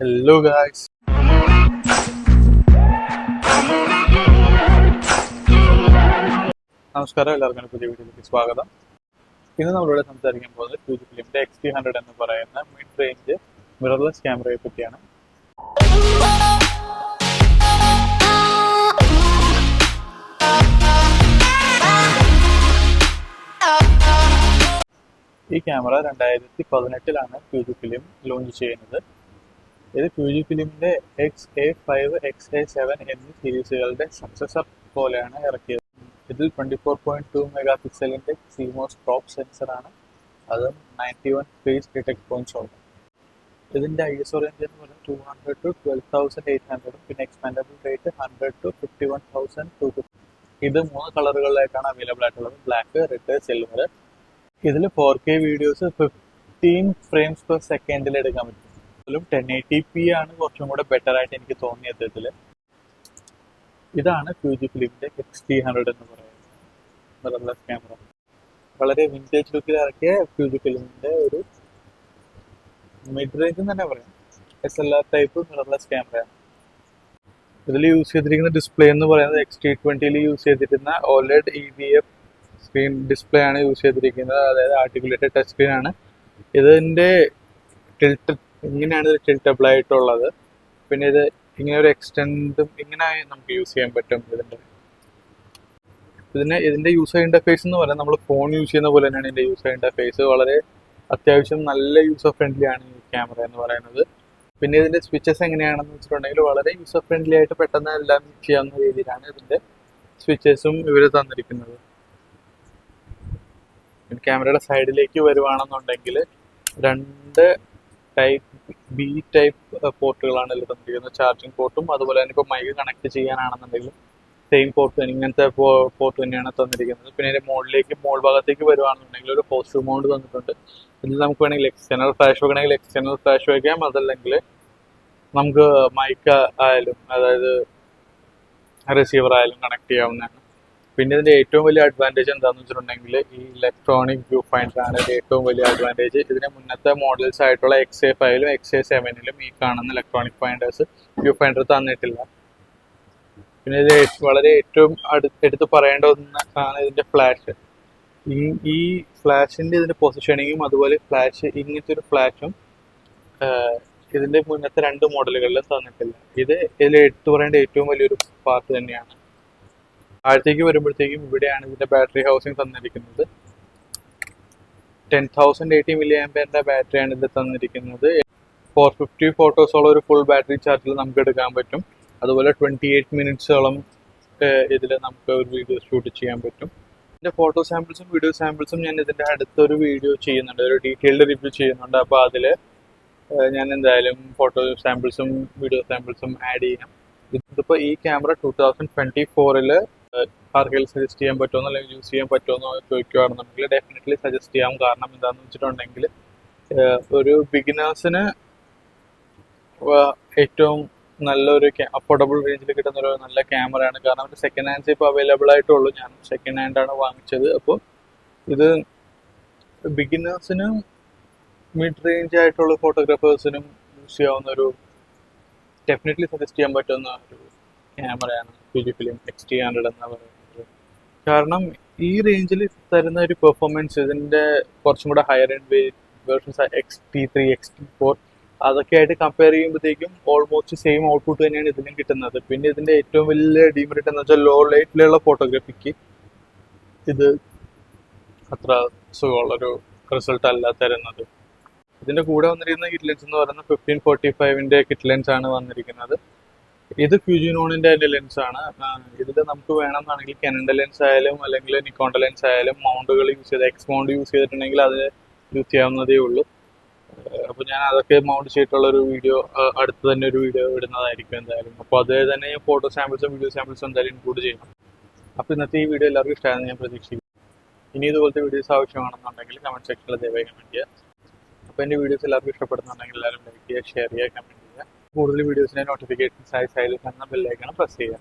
Hello guys, നമസ്കാരം. എല്ലാവർക്കും പുതിയ വീഡിയോയിലേക്ക് സ്വാഗതം. ഇന്ന് നമ്മളിവിടെ സംസാരിക്കാൻ പോകുന്നത് ഫ്യൂജിഫിലിമിന്റെ XT100 എന്ന് പറയുന്ന മിഡ് റേഞ്ച് മിറർലെസ് ക്യാമറയെ പറ്റിയാണ്. ഈ ക്യാമറ 2018 ഫ്യൂജിഫിലിം ലോഞ്ച് ചെയ്യുന്നത്. ഇത് ഫ്യൂജിഫിലിമിന്റെ XA5, XA7 എന്നീ സീരീസുകളുടെ സക്സസർ പോലെയാണ് ഇറക്കിയത്. ഇതിൽ 24.2 മെഗാ പിക്സലിന്റെ CMOS ക്രോപ്പ് സെൻസറാണ്, അതും 91 ഫേസ് ഡിറ്റക്ട് പോയിന്റ്സ് ഉണ്ട്. ഇതിന്റെ ISO റേഞ്ച് എന്ന് പറയുന്നത് 200 to 12,800, പിന്നെ എക്സ്പാൻഡബിൾ റേറ്റ് 100 to 51,250. ഇത് 3 കളറുകളിലായിട്ടാണ് അവൈലബിൾ ആയിട്ടുള്ളത്: ബ്ലാക്ക്, റെഡ്, സിൽവർ. ഇതിൽ 4K വീഡിയോസ് 15 ഫ്രെയിംസ് പെർ സെക്കൻഡിൽ എടുക്കാൻ പറ്റും. അതിലും 1080p ആണ് കുറച്ചും കൂടെ ബെറ്റർ ആയിട്ട് എനിക്ക് തോന്നിയത്. ഇതാണ് ഫ്യൂജിഫിലിമിന്റെ XT100 എന്ന് പറയുന്നത് മിറർലെസ് ക്യാമറ. വളരെ വിന്റേജ് ലുക്കിൽ ഇറക്കിയ ഫ്യൂജിഫിലിമിന്റെ ഒരു മിഡ് റേഞ്ച് എന്ന് തന്നെ പറയാം. SLR ടൈപ്പ് മിറർലെസ് ക്യാമറയാണ്. ഇതിൽ യൂസ് ചെയ്തിരിക്കുന്ന ഡിസ്പ്ലേ എന്ന് പറയുന്നത് XT20 യൂസ് ചെയ്തിരുന്ന OLED EVF സ്ക്രീൻ ഡിസ്പ്ലേ ആണ് യൂസ് ചെയ്തിരിക്കുന്നത്. അതായത് ആർട്ടിക്കുലേറ്റഡ് ടച്ച് സ്ക്രീൻ ആണ്. ഇതിന്റെ ഇങ്ങനെയാണ് ഇത് ടിൽറ്റബിൾ ആയിട്ടുള്ളത്. പിന്നെ ഇത് ഇങ്ങനെ ഒരു എക്സ്റ്റെൻഡും ഇങ്ങനെ നമുക്ക് യൂസ് ചെയ്യാൻ പറ്റും. ഇതിന്റെ യൂസർ ഇന്റർഫേസ് എന്ന് പറയുന്നത് നമ്മൾ ഫോൺ യൂസ് ചെയ്യുന്ന പോലെ തന്നെയാണ് ഇതിന്റെ യൂസർ ഇന്റർഫേസ്. വളരെ അത്യാവശ്യം നല്ല യൂസർ ഫ്രണ്ട്ലി ആണ് ഈ ക്യാമറ എന്ന് പറയുന്നത്. പിന്നെ ഇതിന്റെ സ്വിച്ചസ് എങ്ങനെയാണെന്ന് വെച്ചിട്ടുണ്ടെങ്കിൽ വളരെ യൂസർ ഫ്രണ്ട്ലി ആയിട്ട് പെട്ടെന്ന് എല്ലാം ചെയ്യാവുന്ന രീതിയിലാണ് ഇതിന്റെ സ്വിച്ചസും ഇവർ തന്നിരിക്കുന്നത്. ക്യാമറയുടെ സൈഡിലേക്ക് വരുവാണെന്നുണ്ടെങ്കിൽ 2 ടൈപ്പ് ബി ടൈപ്പ് പോർട്ടുകളാണ് ഇതിൽ തന്നിരിക്കുന്നത്. ചാർജിങ് പോർട്ടും അതുപോലെ തന്നെ ഇപ്പോൾ മൈക്ക് കണക്ട് ചെയ്യാനാണെന്നുണ്ടെങ്കിലും സെയിം പോർട്ട് തന്നെ, ഇങ്ങനത്തെ പോർട്ട് തന്നെയാണ് തന്നിരിക്കുന്നത്. പിന്നെ ഇതിന്റെ മോൾ ഭാഗത്തേക്ക് വരുവാണെന്നുണ്ടെങ്കിൽ ഒരു പോസിറ്റീവ് മൗണ്ട് തന്നിട്ടുണ്ട്. ഇതിൽ നമുക്ക് വേണമെങ്കിൽ എക്സ്റ്റേണൽ ഫ്ലാഷ് വെക്കണമെങ്കിൽ എക്സ്റ്റേണൽ ഫ്ലാഷ് വയ്ക്കാം. അതല്ലെങ്കിൽ നമുക്ക് മൈക്ക് ആയാലും അതായത് റിസീവർ ആയാലും കണക്ട് ചെയ്യാവുന്നതാണ്. പിന്നെ ഇതിന്റെ ഏറ്റവും വലിയ അഡ്വാൻറ്റേജ് എന്താണെന്ന് വെച്ചിട്ടുണ്ടെങ്കിൽ ഈ ഇലക്ട്രോണിക് വ്യൂ ഫൈൻഡർ ആണ് ഇതിന്റെ ഏറ്റവും വലിയ അഡ്വാൻറ്റേജ്. ഇതിന്റെ മുന്നത്തെ മോഡൽസ് ആയിട്ടുള്ള XA5 XA7 ഈ കാണുന്ന ഇലക്ട്രോണിക് വ്യൂ ഫൈൻഡർ തന്നിട്ടില്ല. പിന്നെ ഇത് വളരെ ഏറ്റവും എടുത്ത് പറയേണ്ട ഒന്നാണ് ഇതിന്റെ ഫ്ലാഷ്. ഈ ഫ്ലാഷിന്റെ ഇതിന്റെ പൊസിഷനിങ്ങും അതുപോലെ ഫ്ലാഷ് ഇങ്ങനത്തെ ഒരു ഫ്ലാഷും ഇതിന്റെ മുന്നത്തെ 2 മോഡലുകളിലും തന്നിട്ടില്ല. ഇതിൽ എടുത്തു പറയേണ്ട ഏറ്റവും വലിയൊരു പാർട്ട് തന്നെയാണ്. താഴത്തേക്ക് വരുമ്പോഴത്തേക്കും ഇവിടെയാണ് ഇതിന്റെ ബാറ്ററി ഹൗസിംഗ് തന്നിരിക്കുന്നത്. 10,080 mAh ബാറ്ററിയാണ് ഇത് തന്നിരിക്കുന്നത്. 450 ഫോട്ടോസോളം ഒരു ഫുൾ ബാറ്ററി ചാർജിൽ നമുക്ക് എടുക്കാൻ പറ്റും. അതുപോലെ 28 മിനിറ്റ്സോളം ഇതിൽ നമുക്ക് ഒരു വീഡിയോ ഷൂട്ട് ചെയ്യാൻ പറ്റും. ഇതിന്റെ ഫോട്ടോ സാമ്പിൾസും വീഡിയോ സാമ്പിൾസും ഞാൻ ഇതിന്റെ അടുത്തൊരു വീഡിയോ ചെയ്യുന്നുണ്ട്, ഒരു ഡീറ്റെയിൽഡ് റിവ്യൂ ചെയ്യുന്നുണ്ട്. അപ്പോൾ അതിൽ ഞാൻ എന്തായാലും ഫോട്ടോ സാമ്പിൾസും വീഡിയോ സാമ്പിൾസും ആഡ് ചെയ്യാം. ഇതിപ്പോൾ ഈ ക്യാമറ 2024 ആർക്കെങ്കിലും സജസ്റ്റ് ചെയ്യാൻ പറ്റുമോ അല്ലെങ്കിൽ യൂസ് ചെയ്യാൻ പറ്റുമോ എന്ന് ചോദിക്കുകയാണെന്നുണ്ടെങ്കിൽ ഡെഫിനറ്റ്ലി സജസ്റ്റ് ചെയ്യാം. കാരണം എന്താണെന്ന് വെച്ചിട്ടുണ്ടെങ്കിൽ ഒരു ബിഗിനേഴ്സിന് ഏറ്റവും നല്ലൊരു അഫോർഡബിൾ റേഞ്ചിൽ കിട്ടുന്ന ഒരു നല്ല ക്യാമറയാണ്. കാരണം ഒരു സെക്കൻഡ് ഹാൻഡ്സ് ഇപ്പോൾ അവൈലബിൾ ആയിട്ടുള്ളൂ. ഞാൻ സെക്കൻഡ് ഹാൻഡാണ് വാങ്ങിച്ചത്. അപ്പോൾ ഇത് ബിഗിനേഴ്സിനും മിഡ് റേഞ്ച് ആയിട്ടുള്ള ഫോട്ടോഗ്രാഫേഴ്സിനും യൂസ് ചെയ്യാവുന്ന ഒരു ഡെഫിനറ്റ്ലി സജസ്റ്റ് ചെയ്യാൻ പറ്റുന്ന ഒരു ക്യാമറയാണ് ഫ്യൂജിഫിലിം XT100 എന്ന് പറയുന്നത്. കാരണം ഈ റേഞ്ചിൽ തരുന്ന ഒരു പെർഫോമൻസ്, ഇതിന്റെ കുറച്ചും കൂടെ higher end versions XT3, XT4 അതൊക്കെ ആയിട്ട് കമ്പയർ ചെയ്യുമ്പോഴത്തേക്കും ഓൾമോസ്റ്റ് സെയിം ഔട്ട്പുട്ട് തന്നെയാണ് ഇതിനും കിട്ടുന്നത്. പിന്നെ ഇതിന്റെ ഏറ്റവും വലിയ ഡീമെറിറ്റ് എന്ന് വെച്ചാൽ ലോ ലൈറ്റിലുള്ള ഫോട്ടോഗ്രാഫിക്ക് ഇത് അത്ര സുഖമുള്ളൊരു റിസൾട്ട് അല്ല തരുന്നത്. ഇതിന്റെ കൂടെ വന്നിരിക്കുന്ന കിറ്റ് ലെൻസ് എന്ന് പറയുന്നത് 1545 കിറ്റ് ലെൻസ് ആണ് വന്നിരിക്കുന്നത്. ഇത് ഫ്യൂജിനോണിന്റെ ലെൻസ് ആണ്. ഇതിൽ നമുക്ക് വേണമെന്നാണെങ്കിൽ കനന്റെ ലെൻസ് ആയാലും അല്ലെങ്കിൽ നിക്കോണിന്റെ ലെൻസ് ആയാലും മൗണ്ടുകൾ യൂസ് ചെയ്ത് എക്സ് മൗണ്ട് യൂസ് ചെയ്തിട്ടുണ്ടെങ്കിൽ അത് യൂസ് ചെയ്യാവുന്നതേ ഉള്ളൂ. അപ്പോൾ ഞാൻ അതൊക്കെ മൗണ്ട് ചെയ്തിട്ടുള്ള ഒരു വീഡിയോ അടുത്ത് തന്നെ ഒരു വീഡിയോ ഇടുന്നതായിരിക്കും എന്തായാലും. അപ്പോൾ അത് തന്നെ ഞാൻ ഫോട്ടോ സാമ്പിൾസും വീഡിയോ സാമ്പിൾസും എന്തായാലും ഇൻക്ലൂഡ് ചെയ്യണം. അപ്പോൾ ഇന്നത്തെ ഈ വീഡിയോ എല്ലാവർക്കും ഇഷ്ടമാണെന്ന് ഞാൻ പ്രതീക്ഷിക്കുന്നു. ഇനി ഇതുപോലത്തെ വീഡിയോസ് ആവശ്യമാണെന്നുണ്ടെങ്കിൽ കമന്റ് സെക്ഷനിൽ ദയവായി കമന്റ് ചെയ്യുക. അപ്പോൾ എൻ്റെ വീഡിയോസ് എല്ലാവർക്കും ഇഷ്ടപ്പെടുന്നുണ്ടെങ്കിൽ എല്ലാവരും ലൈക്ക് ചെയ്യുക, ഷെയർ ചെയ്യുക, കമന്റ് ചെയ്യുക. കൂടുതൽ വീഡിയോസിന്റെ നോട്ടിഫിക്കേഷൻസ് ആയി സൈഡിൽ കാണുന്ന ബെല്ലൈക്കൺ പ്രസ് ചെയ്യുക.